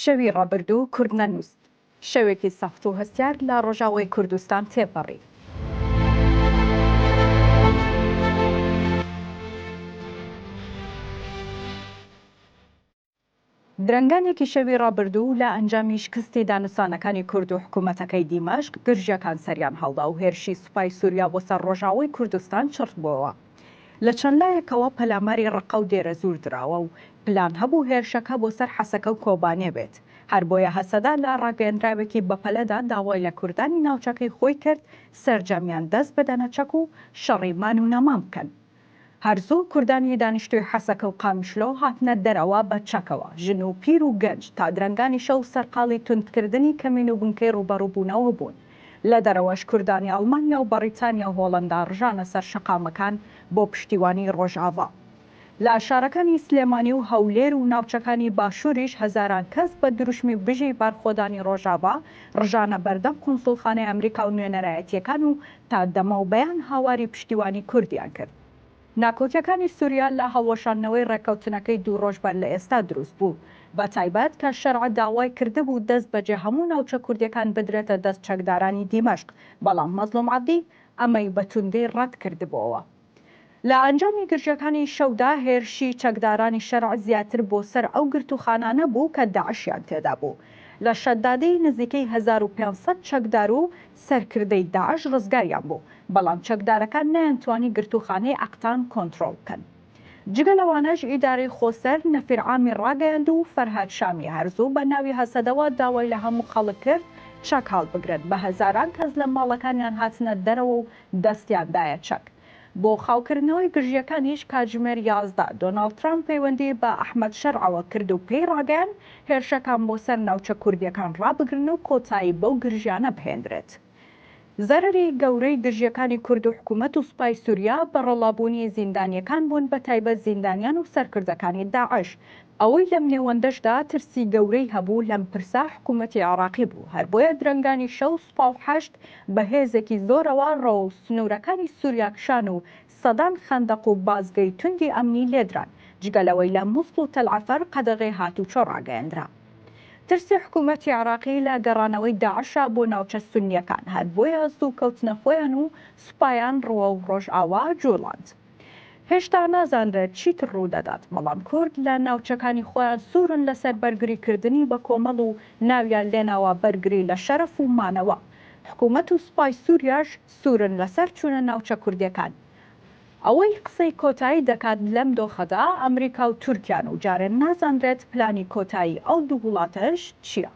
شەوی ڕابردوو کورد نەنووست شەوێکی سەخت و هەستیار لە ڕۆژاوای کوردستان تێپەڕی. درەنگانێکی شەوی ڕابردوو لە ئەنجامی شکستی دانوسانەکانی کورد و حکوومەتەکەی دیمەشق گرژەکان سەریان هەڵدا و هێرشی سوپای سووریا بۆ سەر ڕۆژاوای کوردستان چڕت بووەوە. لە چەند لایەکەوە پەلاماری ڕقە و دێرە زوور دراوە و پلان هەبوو هێرشەکە بۆ سەر حەسەکە و کۆبانێ بێت. هەر بۆیە هەسەدا لە ڕاگەیەندراوێکی بەپەلەدا داوای لە کوردانی ناوچەکەی خۆی کرد سەرجەمیان دەست بدەنە چەک و شەڕی مان و نەمان بکەن. هەرزوو کوردانی دانیشتووی حەسەکە و قامیشلۆ هاتنە دەرەوە بە چەکەوە، ژن و پیر و گەنج تا درەنگانی شەو سەرقاڵی توندکردنی کەمین و بنکەی ڕوبەڕووبوونەوە بوون. لە دەرەوەش کوردانی ئەڵمانیا و بەریتانیا و هۆڵەندا ڕژانە سەر شەقامەکان بۆ پشتیوانی ڕۆژئاوا. لە شارەکانی سلێمانی و هەولێر و ناوچەکانی باشووریش هەزاران کەس بە دروشمی بژی بارخۆدانی ڕۆژئاوا ڕژانە بەردەم قونسوڵخانەی ئەمریکا و نوێنەرایەتیەکان و تا دەمە و بەیان هاواری پشتیوانی کوردیان کرد. ناکۆکیەکانی سووریا لە هەڵوەشاندنەوەی ڕێکەوتنەکەی دوو ڕۆژ بەر لە ئێستا دروست بوو، بە تایبەت کە شەرع داوای کردبوو دەست بەجێ هەموو ناوچە کوردیەکان بدرێتە دەست چەکدارانی دیمەشق، بەڵام مەزلوم عەبدی ئەمەی بە توندی ڕەت کردبووەوە. لە ئەنجامی گرژەکانی شەودا هێرشی چەکدارانی شەرع زیاتر بۆ سەر ئەو گرتوخانانە بوو کە داعشیان تێدا بوو. لە شەدادەی نزیکەی 1500 چەکدار و سەرکردەی داعش ڕزگاریان بوو، بەڵام چەکدارەکان نەیانتوانی گرتوخانەی ئەقتان کۆنتڕۆڵ بکەن. جگە لەوانەش ئیدارەی خۆسەر نەفیر عامی ڕاگەیاند و فەرهاد شامی هەرزوو بە ناوی هەسەدەوە داوای لە هەموو خەڵک کرد چەک هەڵبگرن، بە هەزاران کەس لە ماڵەکانیان هاتنە دەرەوە و دەستیاندایە چەک. بۆ خاوکردنەوەی گرژیەکانیش کاتژمێر 11 دۆناڵد ترامپ پەیوەندی بە ئەحمەد شەرعەوە کرد و پێی ڕاگەیان هێرشەکان بۆ سەر ناوچە کوردیەکان ڕابگرن و کۆتایی بەو گرژیانە بهێنرێت. زەرەری گەورەی گرژیەکانی کورد و حکوومەت و سوپای سووریا بە ڕەڵابوونی زیندانیەکان بوون، بە تایبەت زیندانیان و سەرکردەکانی داعش. ئەوەی لەم نێوەندەشدا ترسی گەورەی هەبوو لەم پرسا حکوومەتی عێراقی بوو، هەر بۆیە درەنگانی شەو سوپا و حەشت بە هێزێکی زۆرەوە ڕەوە و سنوورەکانی سووریا کشان و سەدان خەندەق و بازگەی توندی ئەمنی لێدران، جگەلەوەی لە مووسڵ و تەلعەفەر قەدەغەی هاتوچۆ ڕاگەیەندرا. ترسی حکوومەتی عێراقی لە گەڕانەوەی داعشە بۆ ناوچە سونیەکان، هەر بۆیە زوو کەوتنە خۆیان و سوپایان ڕوە و ڕۆژئاوا جوڵاند. هێشتا نازانرێت چیتر ڕوودەدات، بەڵام کورد لە ناوچەکانی خۆیان سوورن لەسەر بەرگریکردنی بە کۆمەڵ و ناویان لێناوە بەرگری لە شەرەف و مانەوە. حکوومەت و سوپای سووریاش سوورن لەسەر چوونە ناوچە کوردیەکان. ئەوەی قسەی کۆتایی دەکات لەم دۆخەدا ئەمریکا و تورکیان و جارێ نازانرێت پلانی کۆتایی ئەو دوو وڵاتەش چییە.